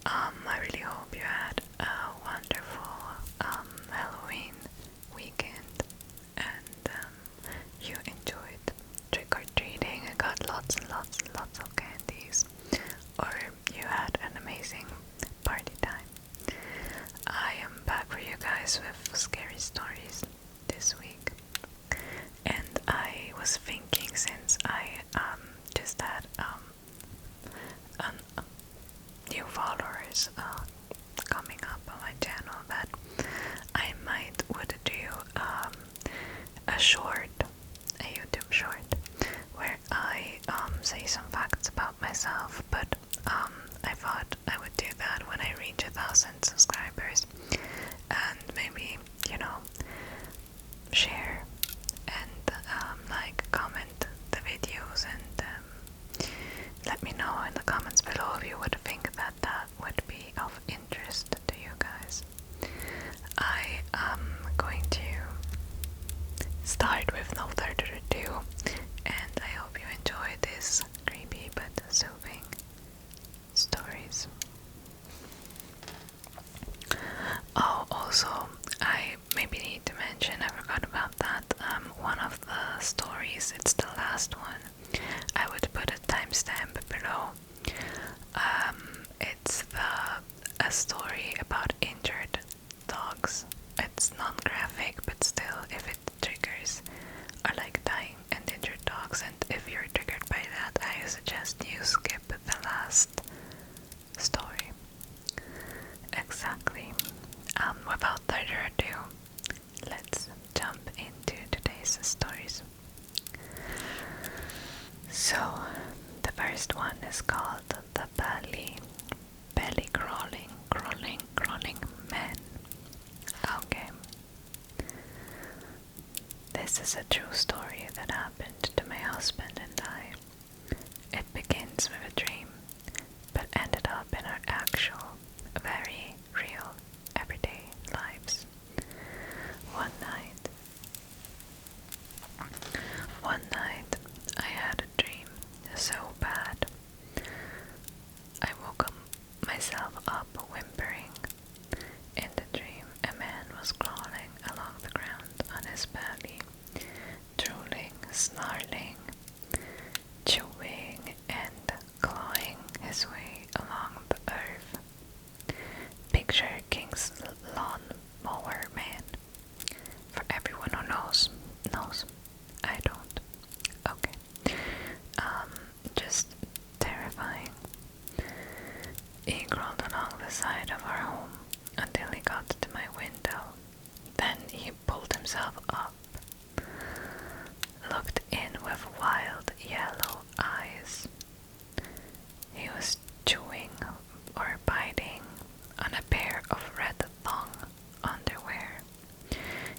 I really hope you had a wonderful Halloween weekend and you enjoyed trick-or-treating and got lots and lots and lots of candies, or you had an amazing party time. I am back for you guys with scary stories this week, and I was thinking, since I just had new followers coming up on my channel, that I might would do a short, a YouTube short, where I say some facts about myself, but I thought I would do that when I reach 1,000 subscribers, and maybe, share and like, comment the videos, and let me know in the comments below if you would think that that would be of interest to you guys. I am going to start with no further ado, and I hope you enjoy this creepy but soothing stories. Oh, also, I maybe need to mention, I forgot about that, one of the stories, it's the last one, I would put a timestamp below. It's a story about injured dogs. It's non-graphic, but still, if it triggers, or like dying and injured dogs, and if you're triggered by that, I suggest you skip the last story. Exactly. Without further ado, let's jump into today's stories. So, the first one is called The Belly Crawling Man. Okay. This is a true story that happened to my husband and I. It begins with a dream, but ended up in our actual, very real, everyday lives. One night, I had a dream so bad. I woke myself up whimpering. In the dream, a man was crawling along the ground on his belly, drooling, snarling, chewing, and clawing his way along the earth. Picture King's lawn mower man. For everyone who knows. I don't. Okay. Just terrifying. He crawled along the side of our home until he got to my window. Then he pulled himself up, looked in with wild yellow eyes. He was chewing or biting on a pair of red thong underwear.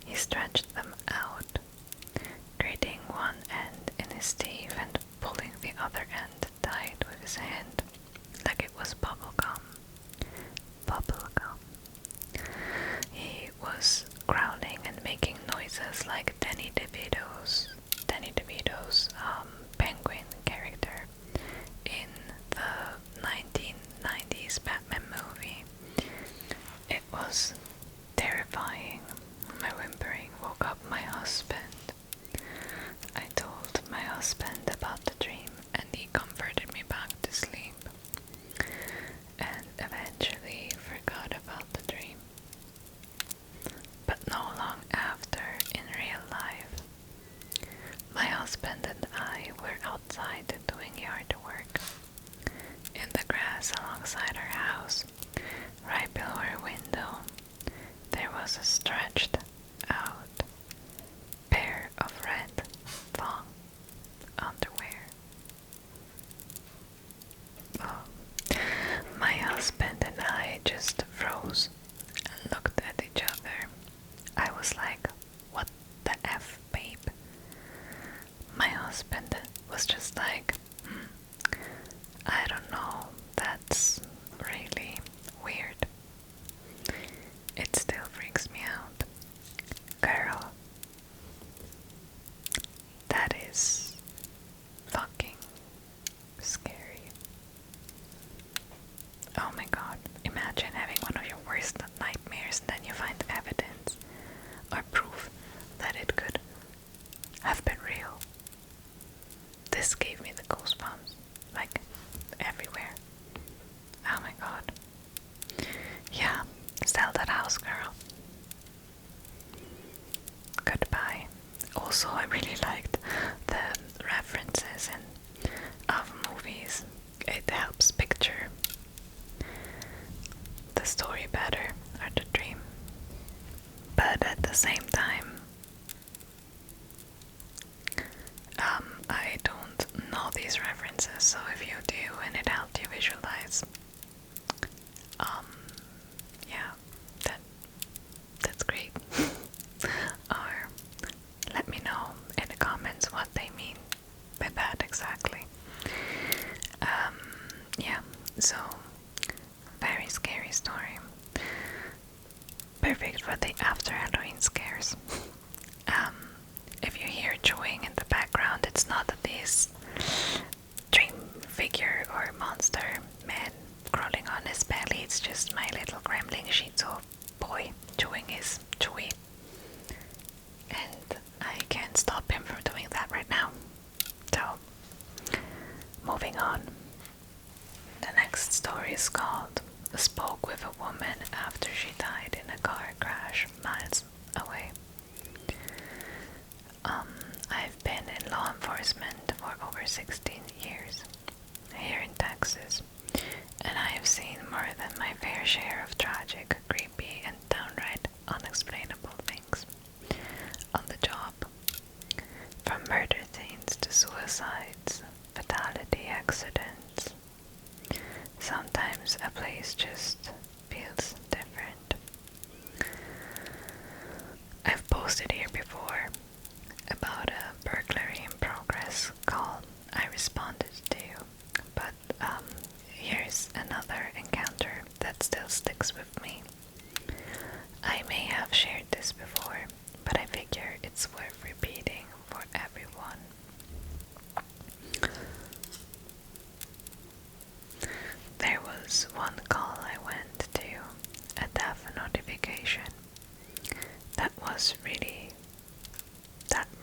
He stretched them out, grating one end in his teeth and pulling the other end tight with his hand, like it was bubble gum. He was growling and making noises like Danny DeVito's penguin character in the 1990s Batman movie. It was terrifying. My whimpering woke up my husband. I told my husband about the dream, and he comforted me back to sleep, and eventually forgot about the dream. But no long after, in real life, my husband and I were outside doing yard work. In the grass alongside our house, right below our window, there was a stretched out pair of red thong underwear. Oh. My husband and I just froze and looked at each other. I was like, what the F, babe? My husband was just like, I don't know, that's really weird. It still freaks me out. Girl, that is fucking scary. Oh my god, Imagine having one of your worst nightmares and then you find evidence or proof that it could have been real. This gave me the goosebumps, like everywhere. Oh my god. Yeah, sell that house, girl. Goodbye. Also, I really liked the references of movies. It helps picture the story better, or the dream. But at the same time, I don't know these references, so if you do and it helped you visualize, yeah, that's great. Or let me know in the comments what they mean by that exactly. Yeah, so very scary story. Perfect for the after Halloween scares. If you hear chewing in the background, it's not this dream figure or monster man crawling on his belly. It's just my little gremlin Shih Tzu boy chewing his chewy. And I can't stop him from doing that right now. So, moving on. The next story is called Spoke with a Woman After She Died in a Car Crash Miles Away. I've been in law enforcement for over 16 years here in Texas, and I have seen more than my fair share of tragic, creepy, and downright unexplainable things on the job. From murder scenes to suicides, fatality accidents. Sometimes a place just feels different. I've posted here before about a burglary in progress call I responded to, but here's another encounter that still sticks with me. I may have shared this before, but I figure it's worth repeating for everyone. There was one call I went to, a death notification, that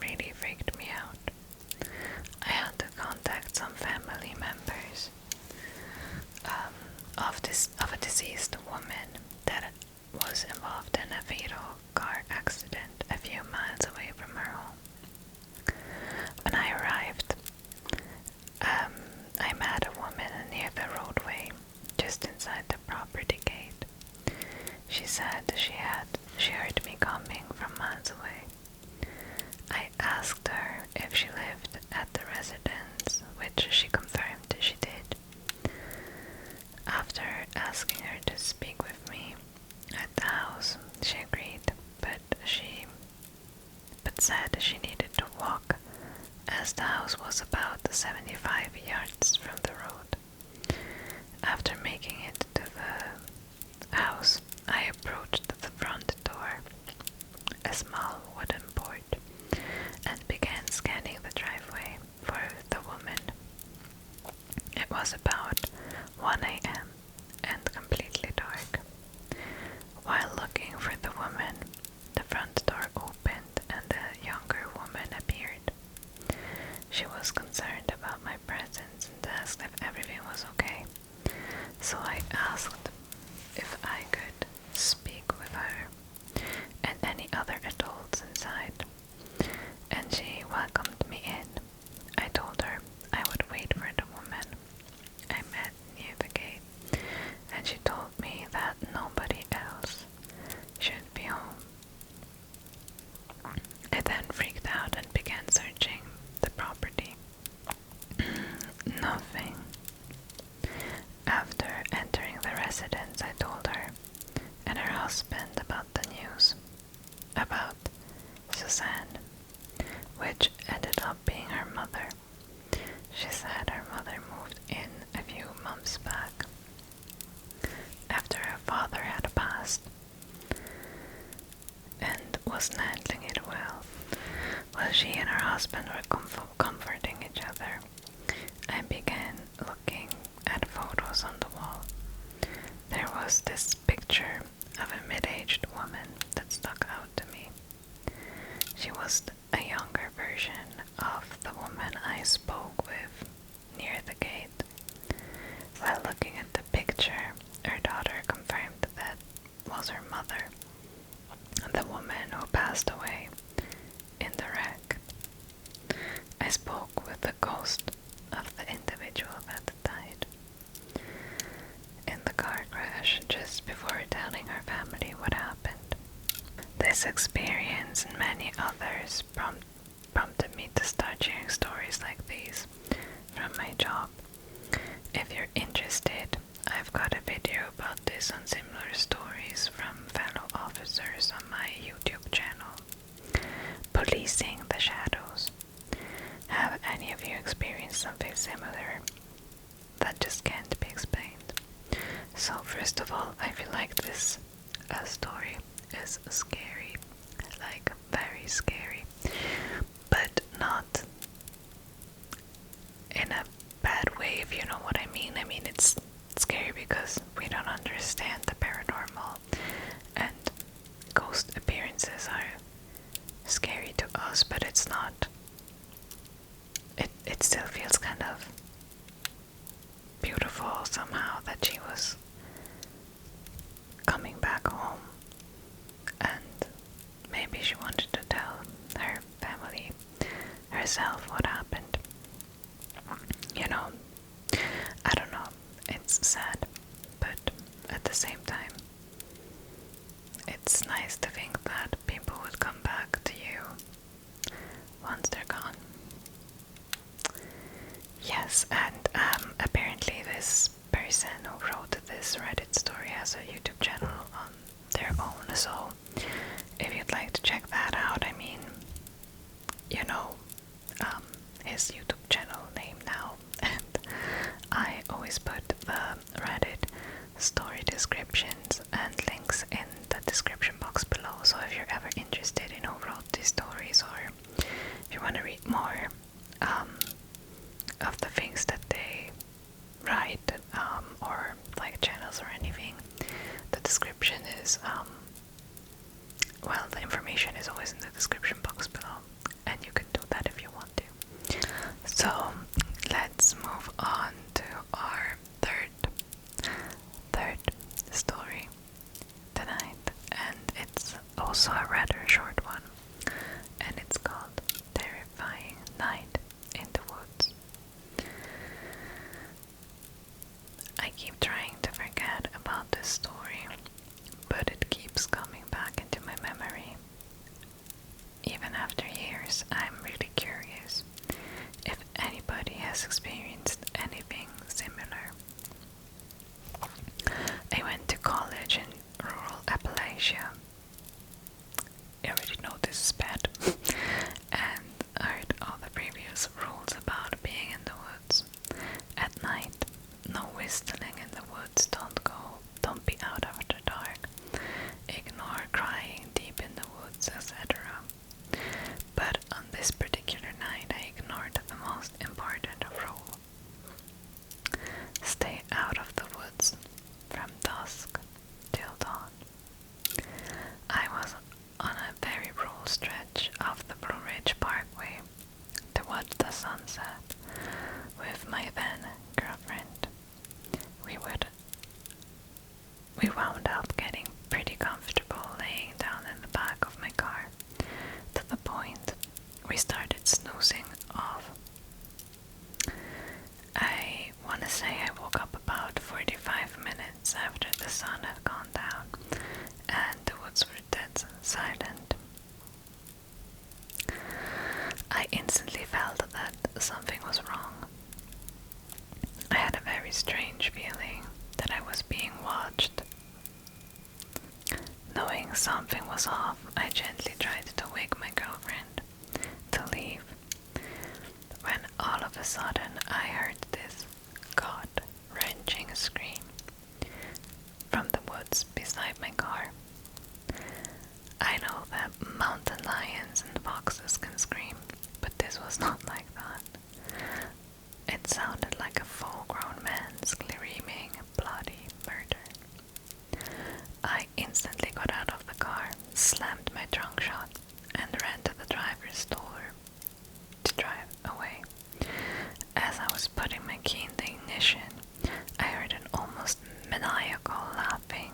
really freaked me out. I had to contact some family members of a deceased woman that was involved in a fatal car accident a few miles away from her home. When I arrived, I met a woman near the roadway, just inside the property gate. She said she heard me coming from miles away. I asked her if she lived at the residence, which she confirmed she did. After asking her to speak with me at the house, she agreed, but said she needed to walk, as the house was about 75 yards from the road. After making it to the house, I approached the front door, a small wooden port, and began scanning the driveway for the woman. It was about 1 a.m. and completely dark. While looking for the woman, the front door opened and a younger woman appeared. She was concerned about my presence and asked if everything was okay, so I asked if I could speak with her and any other adults inside, and she welcomed me in. I told her I would wait for the woman I met near the gate, and she told me that nobody else should be home. I then freaked out and began searching the property. Nothing. After entering the residence, I told her and her husband about the news about Suzanne, which ended up being her mother. She said her mother moved in a few months back, after her father had passed, and wasn't handling it well. While she and her husband were comforting each other, I began looking at photos on the wall. There was was this picture of a mid-aged woman that stuck out to me. She was a younger version of the woman I spoke with near the gate. While looking at the picture, her daughter confirmed that was her mother, the woman who passed away in the wreck. I spoke with the ghost of the individual that died in the car crash just before telling her family what happened. This experience and many others prompted me to start sharing stories like these from my job. If you're interested, I've got a video about this on similar stories from fellow officers on my YouTube channel. Policing the shadows. Have any of you experienced something similar that just can't be explained? So first of all, I feel like this story is scary, like very scary, but not in a bad way, if you know what I mean. I mean, it's scary because we don't understand the paranormal, and ghost appearances are scary to us, but it's not. It still feels kind of beautiful somehow that she was coming back home, and maybe she wanted to tell her family herself what happened. You know, I don't know, it's sad, but at the same time, it's nice to think that people would come back to you once they're gone. Yes, and apparently this person who wrote this Reddit story has a YouTube channel on their own, so if you'd like to check that out, I mean, you know, his YouTube channel name now, and I always put the Reddit story descriptions and links in the description box below, so if you're ever interested in who wrote these stories, or if you want to read more of the things that they write, or like channels or anything, the description is, well, the information is always in the description box below, and you can do that if you want to. So let's move on to our third story tonight, and it's also a rather short one, and it's called Terrifying Night in the Woods. I keep trying to forget about this story, but it keeps coming back into my memory. Even after years, I'm really curious if anybody has experienced anything similar. I went to college in rural Appalachia. I already know this is bad. And I heard all the previous rules about being in the woods. At night, no whistling in the woods, don't be out after dark, ignore crying deep in the woods, etc. But on this particular night, I ignored the most important rule. Stay out of the woods from dusk till dawn. I was on a very rural stretch of the Blue Ridge Parkway to watch the sunset with my then girlfriend. We wound up getting pretty comfortable laying down in the back of my car, to the point we started snoozing off. I want to say I woke up about 45 minutes after the sun had gone down, and the woods were dead silent. I instantly felt that something was wrong. I had a very strange feeling that I was being watched. Knowing something was off, I gently tried to wake my girlfriend to leave, when all of a sudden I heard this gut-wrenching scream from the woods beside my car. I know that mountain lions and foxes can scream, but this was not like that. It sounded like a full-grown man screaming bloody murder. maniacal laughing.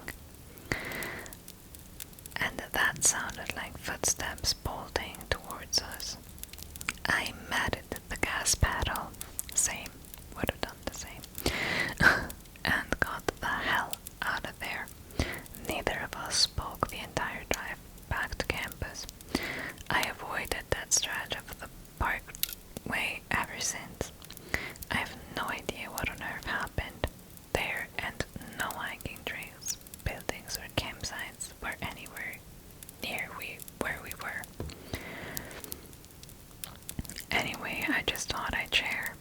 And that sounded like footsteps bolting towards us. I matted the gas pedal, same, would have done the same, and got the hell out of there. Neither of us spoke the entire drive back to campus. I avoided that stretch of the parkway ever since. I have no idea what on earth happened there, and no hiking trails, buildings, or campsites were anywhere near where we were. Anyway, I just thought I'd share.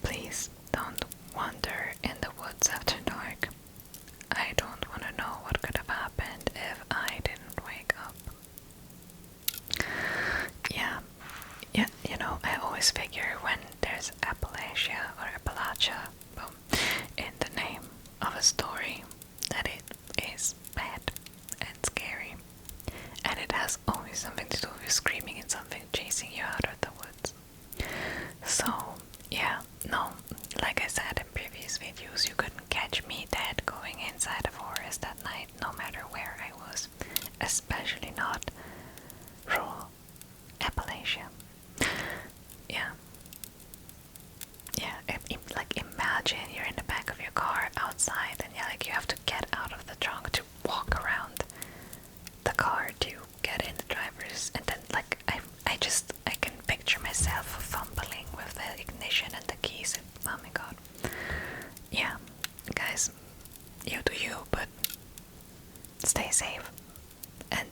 Please don't wander in the woods after dark. I don't want to know what could have happened if I didn't wake up. Yeah, you know, I always figure when there's Appalachia or Appalachia in the name of a story that it is bad and scary. And it has always something to do with screaming and something chasing you out of the woods. So, yeah, no, like I said in previous videos, you couldn't catch me dead going inside a forest at night, no matter where I was, especially not rural Appalachia. Yeah. Yeah, like imagine you're in the back of your car outside and you have to get out of the trunk to walk around the car to get in the driver's, and then I can picture myself fumbling with the ignition and the keys. Oh my god. Yeah, guys, you do you, but stay safe and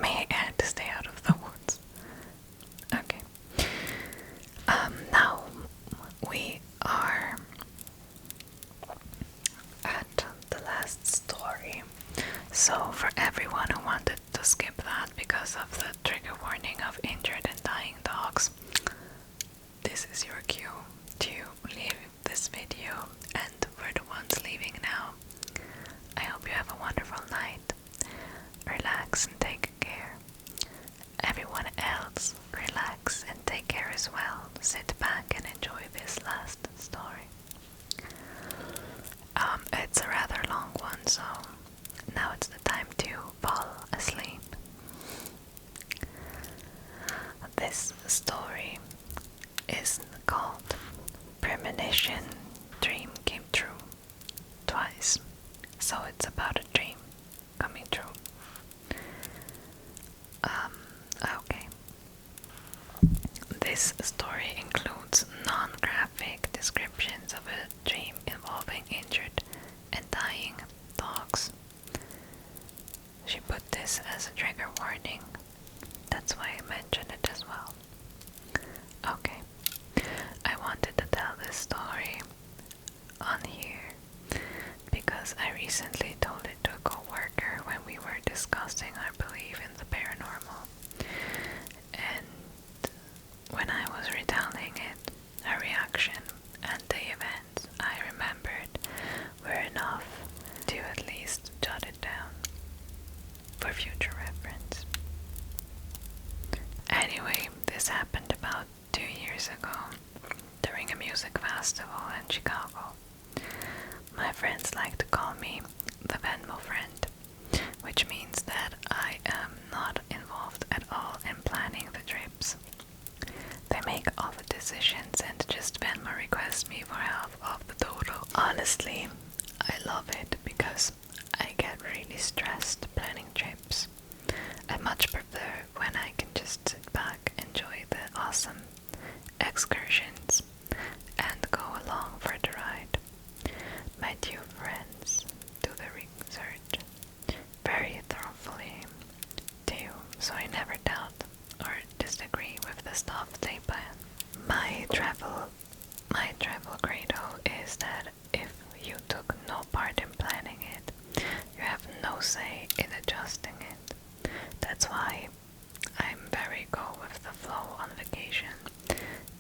may I add to stay out of the woods. Okay. Now we are at the last story. So for everyone who wanted to skip that because of the trigger warning of injured and dying dogs, this is your cue to leave this video, and for the ones leaving now, I hope you have a wonderful night. Relax and take care. Everyone else, relax and take care as well. Sit back and enjoy this last story. It's a rather long one, so now it's the time to fall asleep. This story is called Premonition Dream Came True Twice. So it's about a dream coming true. Okay. This story includes non-graphic descriptions of a dream involving injured and dying dogs. She put this as a trigger warning. That's why I mentioned it as well. Okay. I wanted to tell this story on here because I recently told it to a co-worker when we were discussing our belief in the paranormal. And when I was retelling it, her reaction and the events I remembered were enough to at least jot it down for future reference. Anyway, this happened about 2 years ago during a music festival in Chicago. My friends like to call me the Venmo friend, which means that I am not involved at all in planning the trips. They make all the decisions and just Venmo request me for half of the total. Honestly, I love it because I get really stressed planning trips. I much prefer when I can just sit back, enjoy the awesome excursions, and go along for the ride. My two friends do the research very thoroughly too, so I never doubt or disagree with the stuff they plan. My travel credo is that if you took no part in planning it, you have no say in adjusting it. That's why I'm very go with the flow on vacation,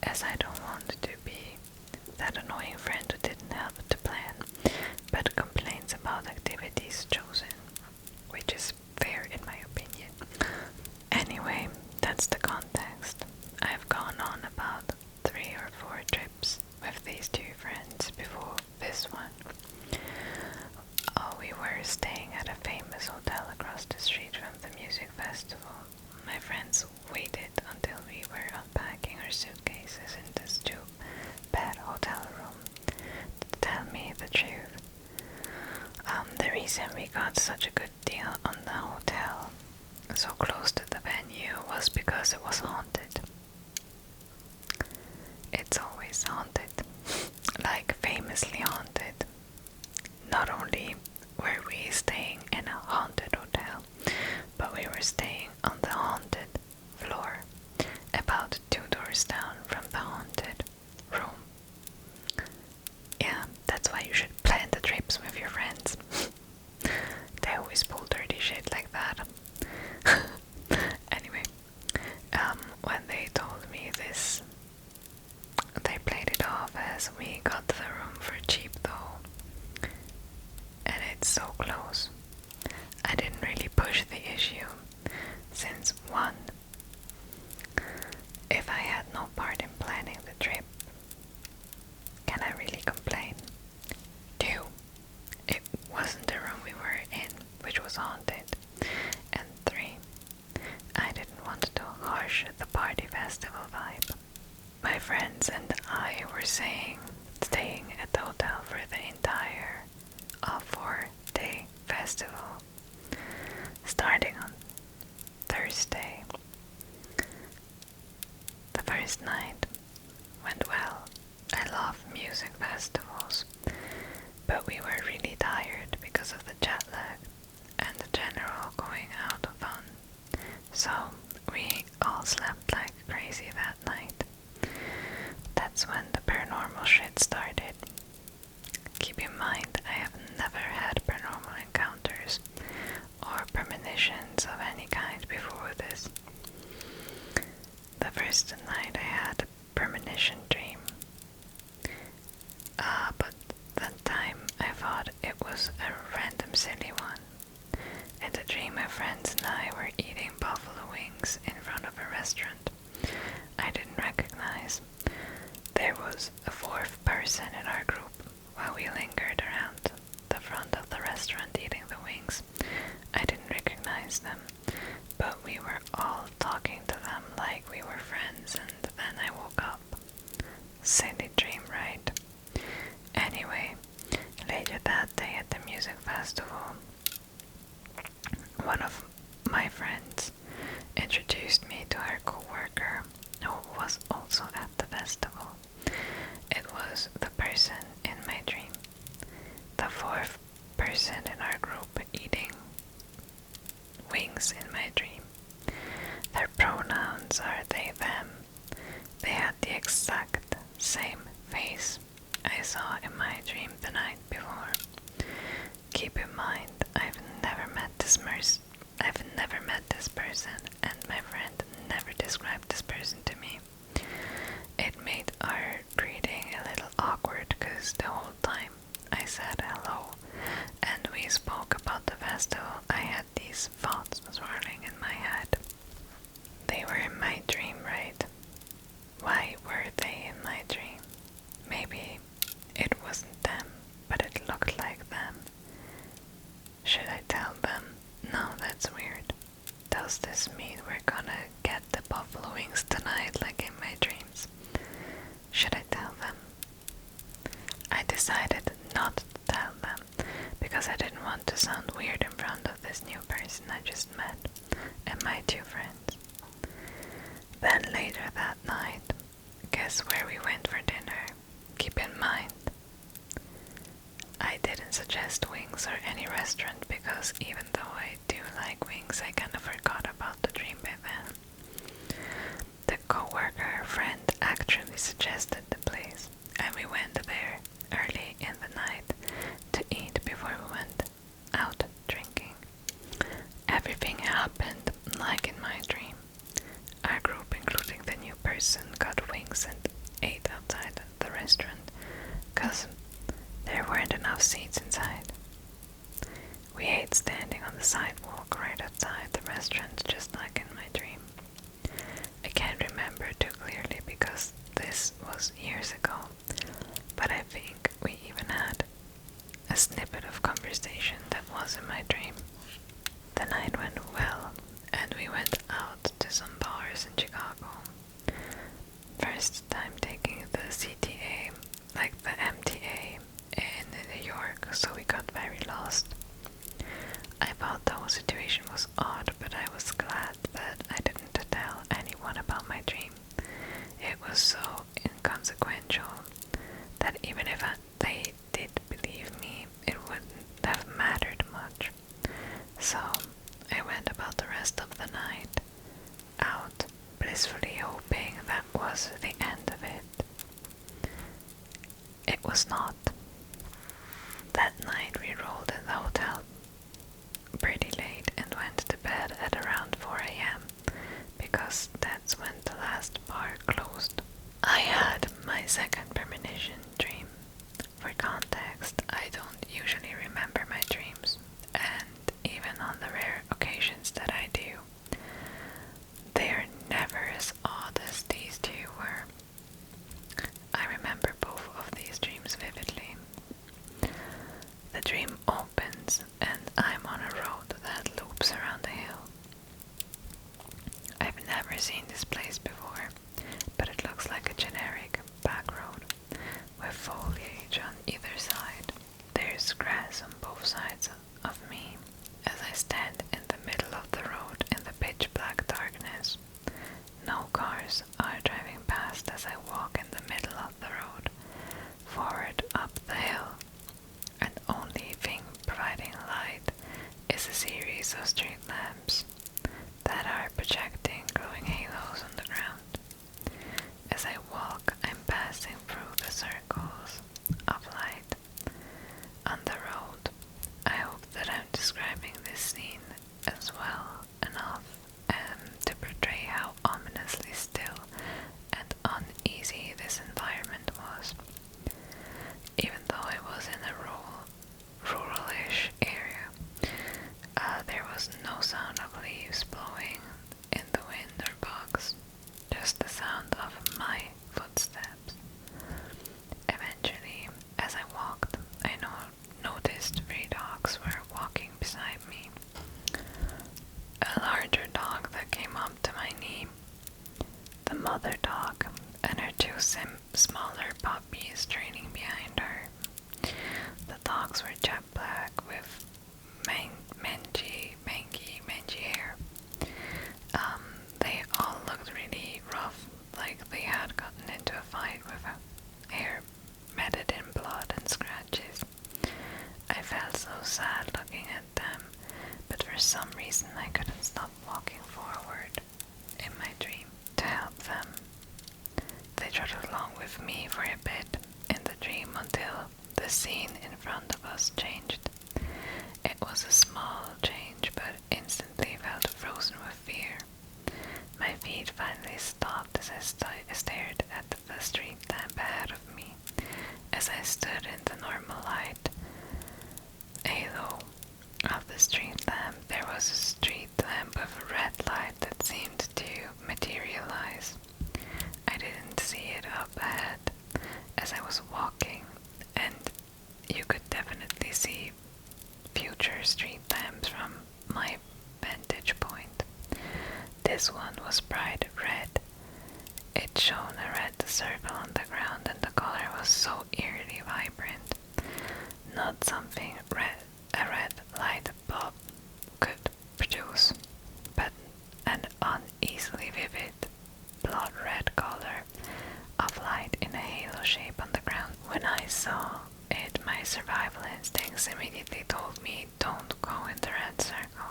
as I don't want to be that annoying friend who didn't help to plan, but complains about activities chosen, which is fair in my opinion. Anyway, that's the context. I've gone on about 3 or 4 trips with these two friends before this one. reason we got such a good deal on the hotel so close to the venue was because it was haunted. It's always haunted, like famously haunted. Not only were we staying in a haunted hotel, but we were staying on the haunted floor, about 2 doors down from the haunted room. Yeah, that's why you should plan the trips with your friends. They always pull dirty shit like that. Anyway, when they told me this, they played it off as we got the room for cheap though. And it's so close. I didn't really push the issue, since 1, if I had no part in planning the trip, can I really complain? 2, it wasn't the room we were in, which was haunted. And 3, I didn't want to harsh the party festival vibe. My friends and I were staying at the hotel for the entire 4-day festival, starting on Thursday. The first night went well. I love music festivals, but we were really tired because of the jet lag and the general going out fun. So we all slept like crazy that night. That's when the paranormal shit started. Keep in mind, I have never had paranormal encounters or premonitions of any kind before this. The first night I had a Premonition Dream. But that time I thought it was a random silly one. In the dream, my friends and I were eating buffalo wings in front of a restaurant I didn't recognize. There was a 4th person in our group while we lingered around the front of the restaurant eating the wings. I didn't recognize them, but we were all talking to them like we were friends, and then I woke up. Silly dream, right? Anyway, later that day at the music festival, one of my friends introduced me to her co-worker who was also at the festival. It was the person in my dream, the 4th person in our group eating wings in my dream. Their pronouns are they, them. They had the exact same face I saw in my dream the night before. Keep in mind, I've never met this person, and my friend never described this person to me. It made our greeting a little awkward because the whole time I said hello and we spoke about the festival, I had these thoughts swirling in my head. They were in my dream, right? Why were they in my dream? Maybe it wasn't them, but it looked like them. Should I tell them? No, that's weird. Does this mean we're gonna get the buffalo wings tonight like in my dreams? Should I tell them? I decided not to tell them because I didn't want to sound weird in front of this new person I just met and my 2 friends. Then later that night, guess where we went for dinner? Keep in mind, I didn't suggest wings or any restaurant because even though I do like wings, I kind of forgot about the dream by then. The co-worker friend actually suggested the place, and we went there early in the night to eat before we went out drinking. Everything happened like in my dream. Our group, including the new person, got wings and ate outside the restaurant because there weren't enough seats inside. We ate standing on the sidewalk right outside the restaurant, just like in my dream. I can't remember too clearly because this was years ago, but I think we even had a snippet of conversation that was in my dream. The night went well, and we went out to some bars in Chicago. First time taking the CTA, like the MTA, in New York, so we got very lost. I thought the whole situation was odd, but I was glad that I didn't tell anyone about my dream. It was so inconsequential that even if they did believe me, it wouldn't have mattered much. So I went about the rest of the night out, blissfully hoping that was the end of it. It was not. That night we rolled in the hotel pretty late and went to bed at around 4 a.m. because that's when the last bar closed. I had my second premonition dream. For context, I don't usually remember my dreams, and even on the rare occasions that I do, they are never as odd as these two were. I remember both of these dreams vividly. The dream opens and I'm on a road that loops around a hill. I've never seen this place before, but it looks like a generic back road with foliage on either side. There's grass on both sides of me as I stand in the middle of the road in the pitch black darkness. No cars are driving past as I walk in the middle of the road, forward up the hill, and only thing providing light is a series of street lamps that are projecting glowing halos on the ground. As I walk, I'm passing through the circles of light on the road. I hope that I'm describing this scene as well enough to portray how ominously still and uneasy this environment was. Even though I was in a ruralish area, there was no sound of leaves blowing in the wind or bugs, just the sound of my footsteps. Eventually, as I walked, I noticed 3 dogs were walking beside me. A larger dog that came up to my knee, the mother dog, and her 2 smaller puppies trailing behind her. The dogs were jet black with mangy hair. They all looked really rough, like they had gotten into a fight with hair matted in blood and scratches. I felt so sad looking at them, but for some reason I couldn't stop walking forward in my dream to help them. They trotted along with me for a bit in the dream until the scene in front of us changed. It was a small change, but instantly felt frozen with fear. My feet finally stopped as I stared at the street lamp ahead of me. As I stood in the normal light halo of the street lamp, there was a street lamp with a red light that seemed to materialize. I didn't see it up ahead as I was walking, and you could definitely see future street lamps from my vantage point. This one was bright red. It shone a red circle on the ground, and the color was so eerily vibrant. Not something a red light bulb could produce, but an uneasily vivid blood red color of light in a halo shape on the ground. When I saw it, my survival instincts immediately told me, don't go in the red circle.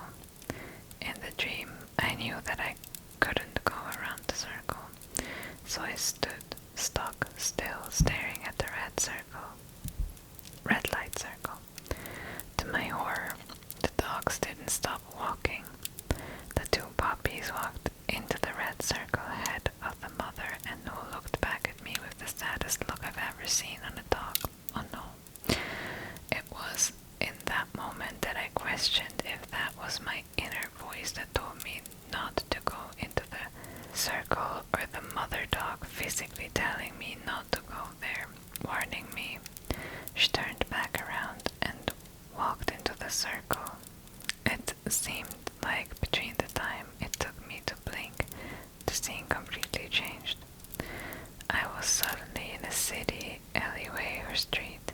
In the dream, I knew that I couldn't go around the circle, so I stood stock still, staring at the red light circle. To my horror, the dogs didn't stop walking. The 2 puppies walked into the red circle ahead of the mother, and Noah looked back at me with the saddest look I've ever seen on a dog. Oh no. It was in that moment that I questioned if that was my inner voice that told me not to go into the circle, or the mother dog physically telling me not to go there, warning me. She turned back around and walked into the circle. It seemed like between the time it took me to blink, the scene completely changed. I was suddenly in a city, alleyway or street.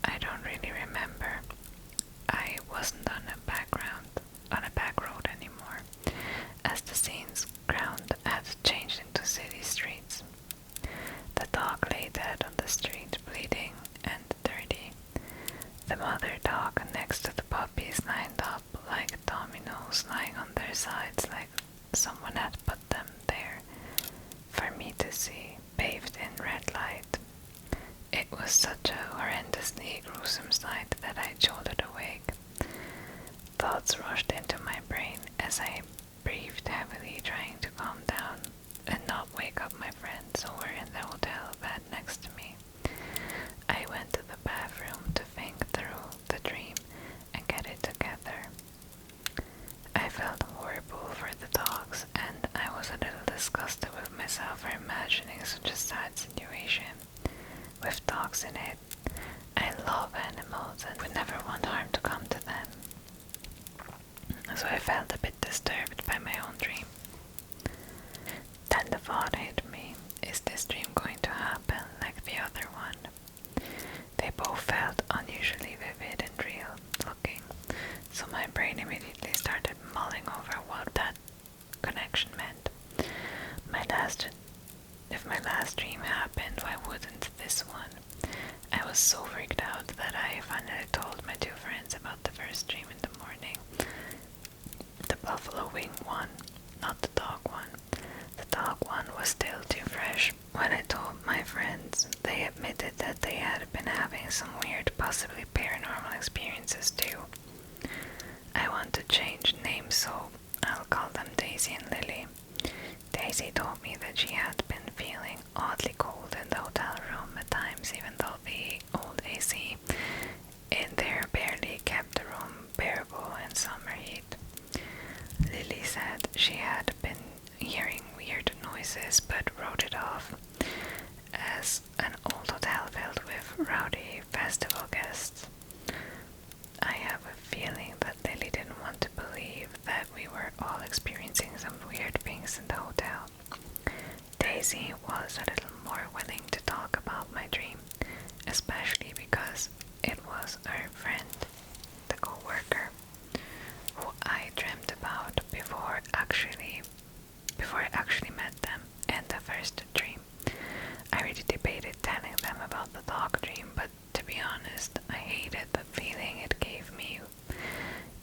I don't really remember. I wasn't on a back dog next to the puppies lined up like dominoes, lying on their sides like someone had put them there for me to see, bathed in red light. It was such a horrendously gruesome sight that I jolted awake. Thoughts rushed into my brain as I breathed heavily, trying to calm down and not wake up my friends who were in the hotel bed next to me. I went to the bathroom to think through the dream and get it together. I felt horrible for the dogs, and I was a little disgusted with myself for imagining such a sad situation with dogs in it. I love animals and would never want harm to come to them. So I felt a bit disturbed by my own dream. Then the thought hit me, is this dream going to happen like the other one? They both felt unusually vivid and real looking, so my brain immediately started mulling over what that connection meant. If my last dream happened, why wouldn't this one? I was so freaked out that I finally told my two friends about the first dream in the morning. The buffalo wing one, not the dog one. The dog one was still too fresh. When I told my friends, they admitted that they had been having some weird, possibly paranormal experiences too. I want to change names, so I'll call them Daisy and Lily. Daisy told me that she had been feeling oddly cold in the hotel room at times, even though the old AC in there barely kept the room bearable in summer heat. Lily said she had been hearing weird noises but wrote it off as an old hotel filled with rowdy festival guests. I have a feeling that Lily didn't want to believe that we were all experiencing some weird things in the hotel. Daisy was a little more willing to talk about my dream, especially because it was her friend, the co-worker, who I dreamt about before I actually met them in the first dream. I really debated telling them about the dog dream, but to be honest, I hated the feeling it gave me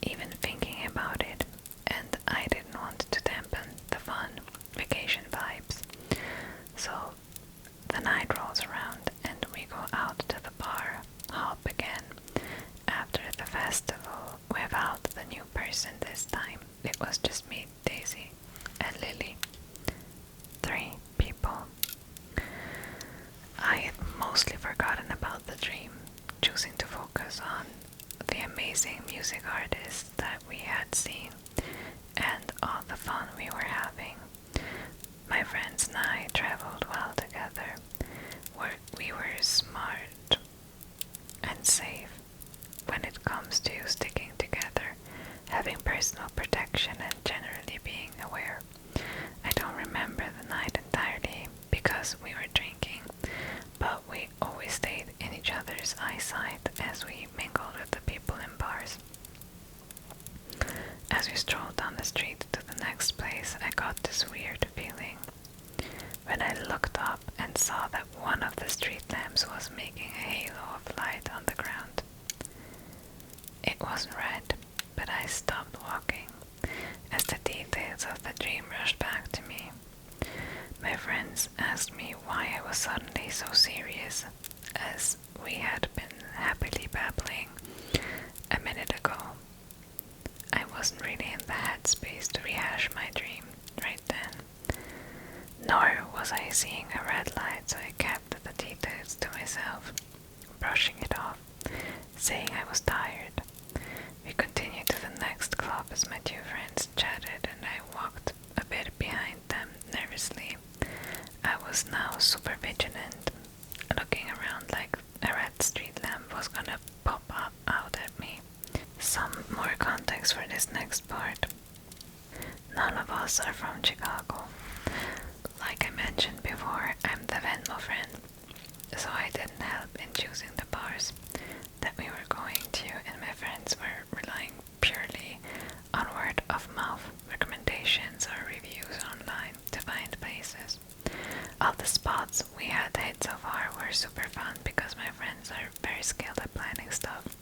even thinking about it, and I didn't want to dampen the fun vacation vibes. So the night rolls around and we go out to the bar hop again after the festival without the new person this time. It was just me, Daisy, and Lily. 3 people. I had mostly forgotten about the dream, choosing to focus on the amazing music artists that we had seen and all the fun we were having. My friends and I traveled well together. We were smart and safe when it comes to sticking together, having personal protection, and generally being aware. I don't remember the night entirely because we were drinking, but we always stayed in each other's eyesight as we mingled with the people in bars. As we strolled down the street to the next place, I got this weird feeling. When I looked up and saw that one of the street lamps was making a halo of light on the ground. It wasn't red, but I stopped walking as the details of the dream rushed back to me. My friends asked me why I was suddenly so serious, as we had been happily babbling a minute ago. I wasn't really in the headspace to rehash my dream right then, nor was I seeing a red light, so I kept the details to myself, brushing it off, saying I was tired. We continued to the next club as my two friends chatted, and I walked a bit behind them nervously. I was now super vigilant, looking around like a red street lamp was gonna pop up out at me. Some more context for this next part. None of us are from Chicago. Like I mentioned before, I'm the Venmo friend, so I didn't help in choosing the bars that we were going to, and my friends were relying purely on word of mouth recommendations or reviews online to find places. All the spots we had hit so far were super fun because my friends are very skilled at planning stuff.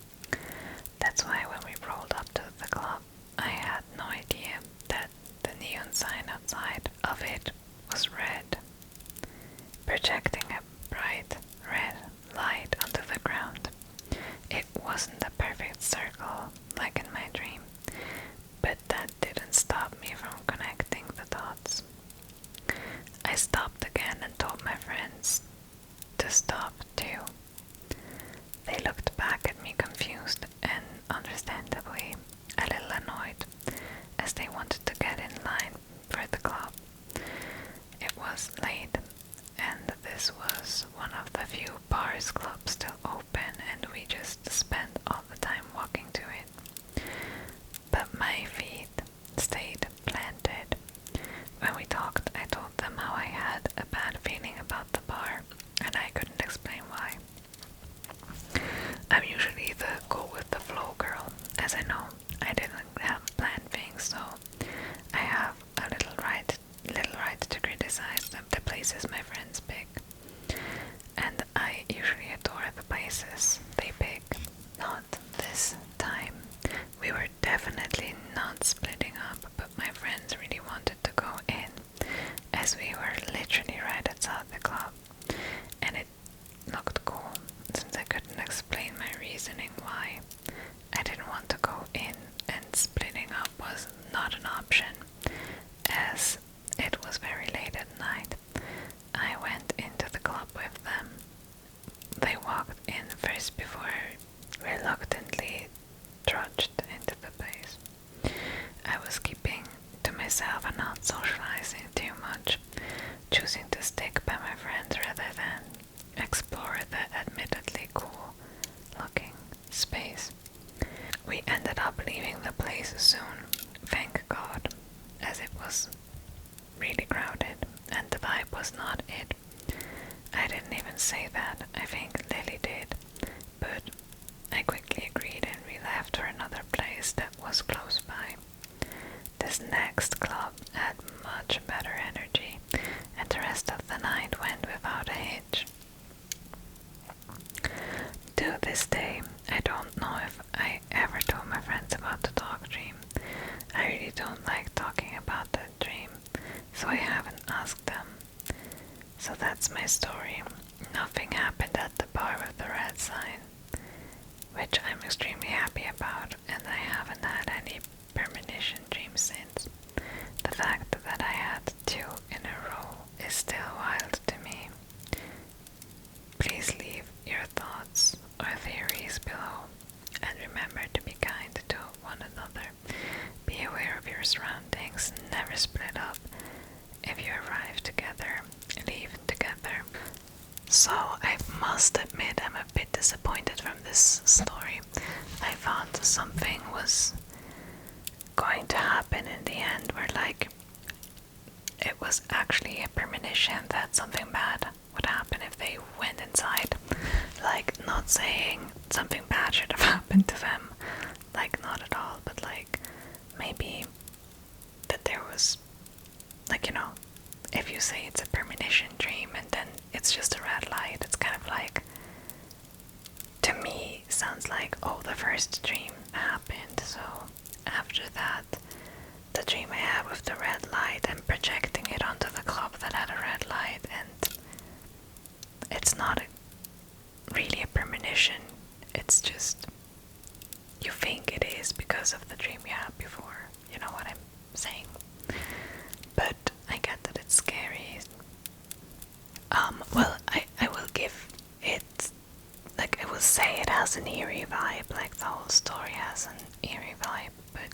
place soon, thank God, as it was really crowded and the vibe was not it. I didn't even say that, I think Lily did, but I quickly agreed and we left for another place that was close by. This next club had much better energy, and the rest of the night went without a hitch. To this day, I don't know if I ever told my friends about the dog dream. I really don't like talking about that dream, so I haven't asked them. So that's my story. Nothing happened at the bar with the red sign, which I'm extremely happy about, and I haven't had any premonition dreams since. The fact that I had 2 in a row is still wild to me. Please leave your thoughts or theories below, and remember to be kind to one another. Be aware of your surroundings, never split up. If you arrive together, leave together. So I must admit I'm a bit disappointed from this story. I thought something was going to happen in the end where like it was actually a premonition that something bad would happen if they went inside. Like, not saying something bad should have happened to them, like not at all, but like maybe that there was, like, you know, if you say it's a premonition dream and then it's just a red light, it's kind of like, to me, sounds like, oh, the first dream happened, so after that, the dream I had with the red light and projecting it onto the club that had a red light, and it's not really a premonition, it's just, you think it is because of the dream you had before, you know what I'm saying? But I get that it's scary. Well, I will give it, like, I will say it has an eerie vibe, like the whole story has an eerie vibe, but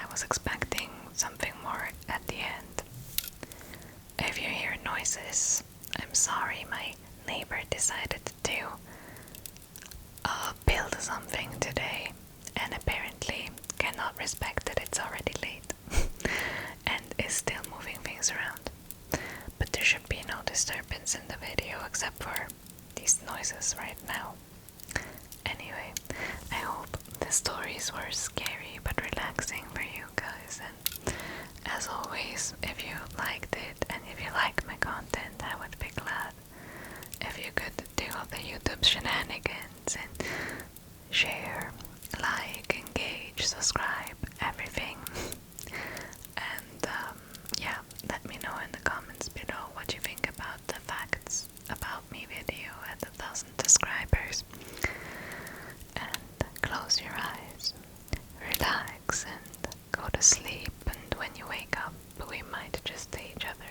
I was expecting something more at the end. If you hear noises, I'm sorry, my neighbor decided to build something today and apparently cannot respect that it's already late and is still moving things around. But there should be no disturbance in the video except for these noises right now. Anyway, I hope the stories were scary but relaxing for you guys, and as always, if you liked it and if you like my content, I would be glad if you could do all the YouTube shenanigans and share, like, engage, subscribe, everything. And yeah, let me know in the comments below what you think about the facts about me video at 1,000 subscribers. And close your eyes, relax, and go to sleep, and when you wake up, we might just see each other